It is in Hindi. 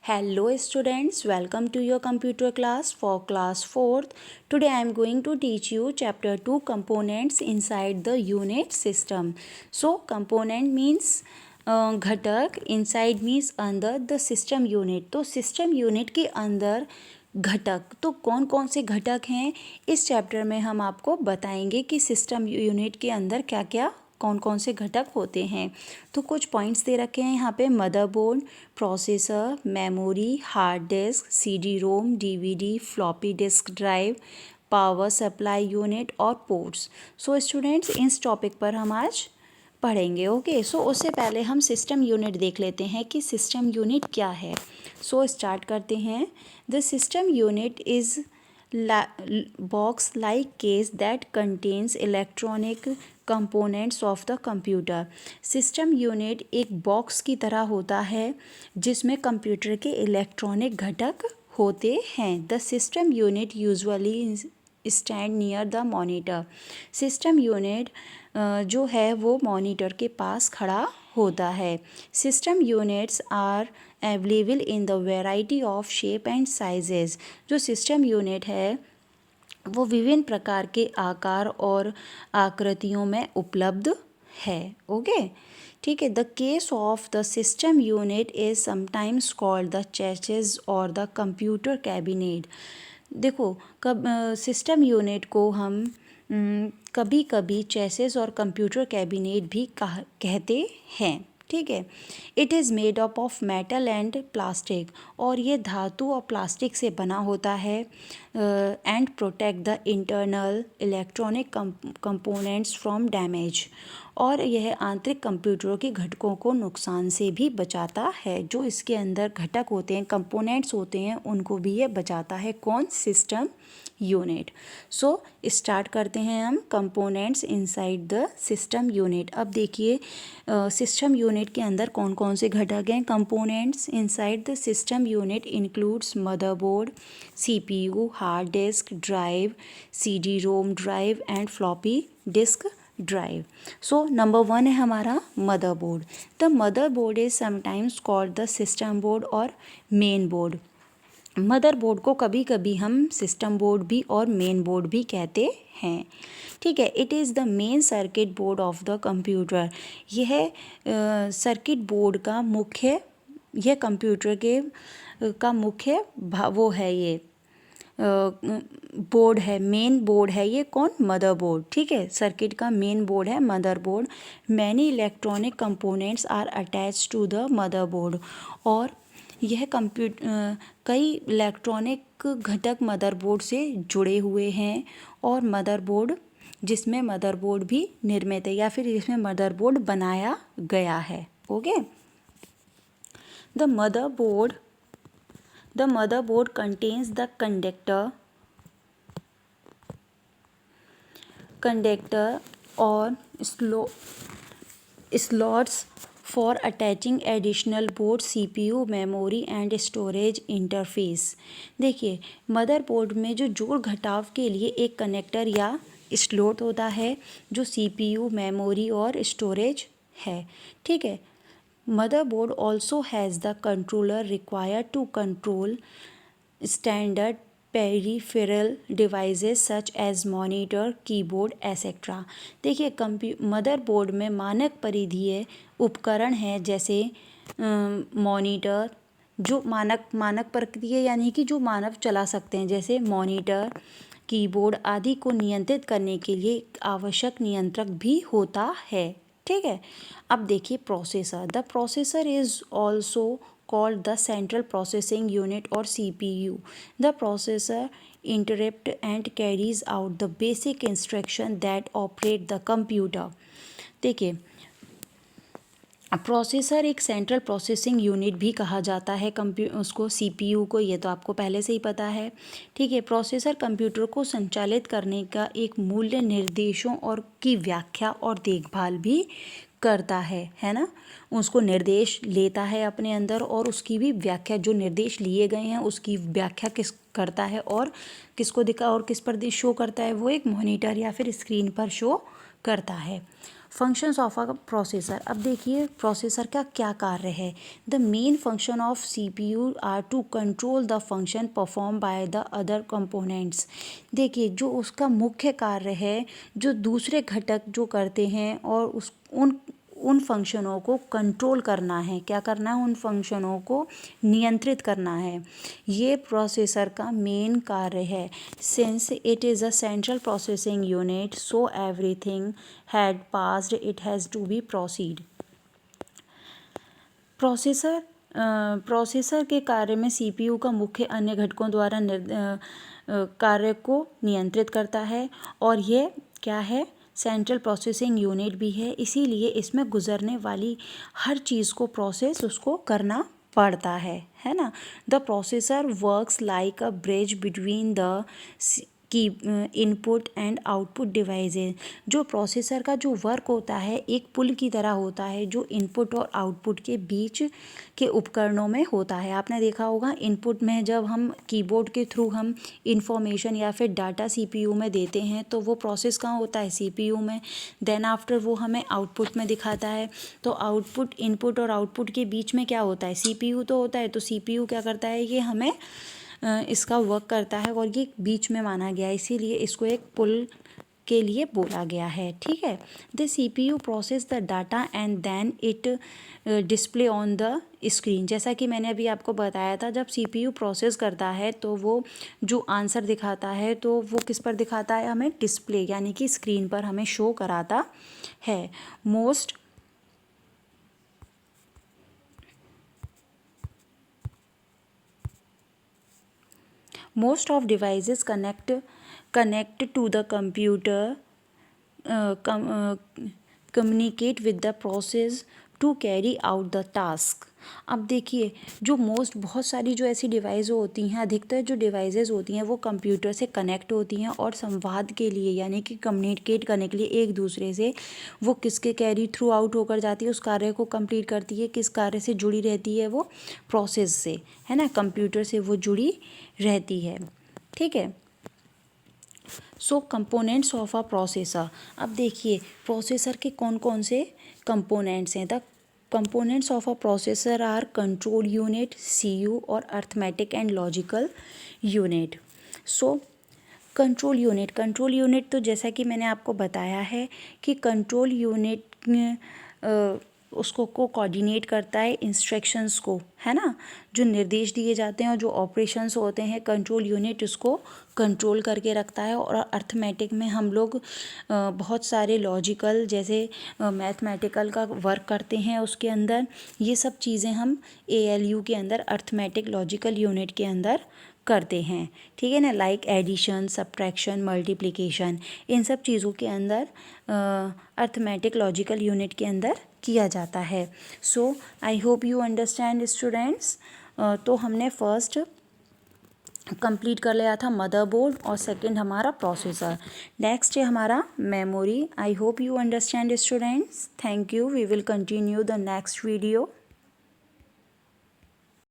Hello students, welcome to your computer class for class 4th. Today I am going to teach you chapter 2 components inside the unit system. So component means घटक, inside means अंदर, the system unit. तो system unit के अंदर घटक तो कौन कौन से घटक हैं इस चैप्टर में हम आपको बताएंगे कि सिस्टम यूनिट के अंदर क्या क्या कौन कौन से घटक होते हैं। तो कुछ पॉइंट्स दे रखे हैं यहाँ पे, motherboard, processor, memory, hard disk, CD ROM, DVD, floppy disk drive, power supply unit और पोर्ट्स। सो स्टूडेंट्स इस टॉपिक पर हम आज पढ़ेंगे। ओके, सो उससे पहले हम सिस्टम यूनिट देख लेते हैं कि सिस्टम यूनिट क्या है। सो स्टार्ट करते हैं। The system unit is box like case that contains electronic components of the computer। System unit एक बॉक्स की तरह होता है जिसमें कंप्यूटर के इलेक्ट्रॉनिक घटक होते हैं। The system unit usually stand near the monitor. System unit जो है वो मॉनिटर के पास खड़ा होता है। System units are available in the variety of shape and sizes. जो सिस्टम यूनिट है वो विभिन्न प्रकार के आकार और आकृतियों में उपलब्ध है। ओके, ठीक है। The case of the system unit is sometimes called the chassis और द कंप्यूटर कैबिनेट। देखो, सिस्टम यूनिट को हम कभी कभी चेसिस और कंप्यूटर कैबिनेट भी कहते हैं। ठीक है। It is made up of metal and plastic, और ये धातु और प्लास्टिक से बना होता है। And protect the internal electronic components from damage, और यह आंतरिक कंप्यूटरों के घटकों को नुकसान से भी बचाता है। जो इसके अंदर घटक होते हैं, कंपोनेंट्स होते हैं, उनको भी ये बचाता है। कौन? System unit. सो स्टार्ट करते हैं हम components inside the system unit. अब देखिए सिस्टम यूनिट के अंदर कौन कौन से घटक हैं। Components inside the system unit includes motherboard, CPU, hard disk drive, CD ROM drive and floppy disk drive. So number 1 है हमारा motherboard. The motherboard is sometimes called the system board और मेन बोर्ड। मदरबोर्ड को कभी कभी हम सिस्टम बोर्ड भी और मेन बोर्ड भी कहते हैं। ठीक है। It is the main circuit board of the computer. यह सर्किट बोर्ड का मुख्य, यह कंप्यूटर के का मुख्य वो है, ये बोर्ड है, मेन बोर्ड है ये। कौन? मदरबोर्ड। ठीक है, सर्किट का मेन बोर्ड है motherboard. Many electronic components are attach to the motherboard, और यह कई इलेक्ट्रॉनिक घटक मदरबोर्ड से जुड़े हुए हैं। और मदरबोर्ड, जिसमें मदरबोर्ड भी निर्मित है या फिर जिसमें मदरबोर्ड बनाया गया है। Okay. The motherboard contains the conductor और slots for attaching additional board, CPU, memory and storage interface. देखिए, मदरबोर्ड में जो जोड़ घटाव के लिए एक कनेक्टर या स्लॉट होता है जो सीपीयू, मेमोरी और स्टोरेज है। ठीक है। Motherboard also has the controller required to control standard peripheral devices such as monitor, keyboard etcetera. देखिए, मदरबोर्ड में मानक परिधीय उपकरण हैं, जैसे मॉनिटर, जो मानक प्रक्रिया यानी कि जो मानव चला सकते हैं, जैसे मॉनिटर, कीबोर्ड आदि को नियंत्रित करने के लिए आवश्यक नियंत्रक भी होता है। ठीक है। अब देखिए processor. The processor is also called the central processing unit or CPU. The processor interrupt and carries out the basic instruction that operate the computer। देखिए, प्रोसेसर एक सेंट्रल प्रोसेसिंग यूनिट भी कहा जाता है उसको, सीपीयू को, ये तो आपको पहले से ही पता है। ठीक है। प्रोसेसर कंप्यूटर को संचालित करने का एक मूल्य निर्देशों और की व्याख्या और देखभाल भी करता है ना। उसको निर्देश लेता है अपने अंदर, और उसकी भी व्याख्या, जो निर्देश लिए गए हैं उसकी व्याख्या किस करता है और किसको दिखा और किस पर शो करता है, वो एक मॉनिटर या फिर स्क्रीन पर शो करता है। Functions of a processor. अब देखिए प्रोसेसर का क्या कार्य है। The main function of CPU are to control the function perform by the other components. देखिए जो उसका मुख्य कार्य है, जो दूसरे घटक जो करते हैं और उन फंक्शनों को कंट्रोल करना है। क्या करना है? उन फंक्शनों को नियंत्रित करना है। ये प्रोसेसर का मेन कार्य है। Since it is a central processing unit, so everything had passed it has to be proceed. Processor के कार्य में CPU का मुख्य अन्य घटकों द्वारा कार्य को नियंत्रित करता है, और यह क्या है? सेंट्रल प्रोसेसिंग यूनिट भी है, इसीलिए इसमें गुजरने वाली हर चीज़ को प्रोसेस उसको करना पड़ता है ना। The processor works like a bridge between the key input and output devices. जो प्रोसेसर का जो वर्क होता है एक पुल की तरह होता है, जो इनपुट और आउटपुट के बीच के उपकरणों में होता है। आपने देखा होगा इनपुट में जब हम कीबोर्ड के थ्रू हम इंफॉर्मेशन या फिर डाटा CPU में देते हैं तो वो प्रोसेस कहाँ होता है? CPU में। देन आफ्टर वो हमें आउटपुट में दिखाता है। तो आउटपुट, इनपुट और आउटपुट के बीच में क्या होता है? CPU तो होता है। तो CPU क्या करता है? ये हमें इसका वर्क करता है, और ये बीच में माना गया है, इसीलिए इसको एक पुल के लिए बोला गया है। ठीक है। The CPU process the data and then it display on the screen. जैसा कि मैंने अभी आपको बताया था, जब CPU प्रोसेस करता है तो वो जो आंसर दिखाता है तो वो किस पर दिखाता है? हमें डिस्प्ले यानी कि स्क्रीन पर हमें शो कराता है। Most of devices connect to the computer, communicate with the process to carry out the task। अब देखिए जो बहुत सारी जो ऐसी डिवाइस होती हैं, अधिकतर जो डिवाइसेस होती हैं वो कंप्यूटर से कनेक्ट होती हैं और संवाद के लिए यानी कि कम्युनिकेट करने के लिए एक दूसरे से वो किसके कैरी थ्रू आउट होकर जाती है, उस कार्य को कंप्लीट करती है। किस कार्य से जुड़ी रहती है? वो प्रोसेस से, है ना, कंप्यूटर से वो जुड़ी रहती है। ठीक है। So components of a processor. अब देखिए प्रोसेसर के कौन कौन से कंपोनेंट्स हैं। The components of a processor are control unit, CPU और arithmetic and logical unit. So control unit तो जैसा कि मैंने आपको बताया है कि कंट्रोल यूनिट उसको कोऑर्डिनेट करता है इंस्ट्रक्शंस को, है ना, जो निर्देश दिए जाते हैं और जो ऑपरेशंस होते हैं कंट्रोल यूनिट उसको कंट्रोल करके रखता है। और अर्थमेटिक में हम लोग बहुत सारे लॉजिकल जैसे मैथमेटिकल का वर्क करते हैं उसके अंदर। ये सब चीज़ें हम ALU के अंदर अर्थमेटिक लॉजिकल यूनिट के अंदर करते हैं। ठीक है ना, लाइक एडिशन, सब्ट्रैक्शन, मल्टीप्लिकेशन, इन सब चीज़ों के अंदर अर्थमेटिक लॉजिकल यूनिट के अंदर किया जाता है। So I hope you understand students. तो हमने फर्स्ट कंप्लीट कर लिया था मदरबोर्ड और सेकंड हमारा प्रोसेसर। नेक्स्ट है हमारा memory. I hope you understand students. Thank you. We will continue the next video.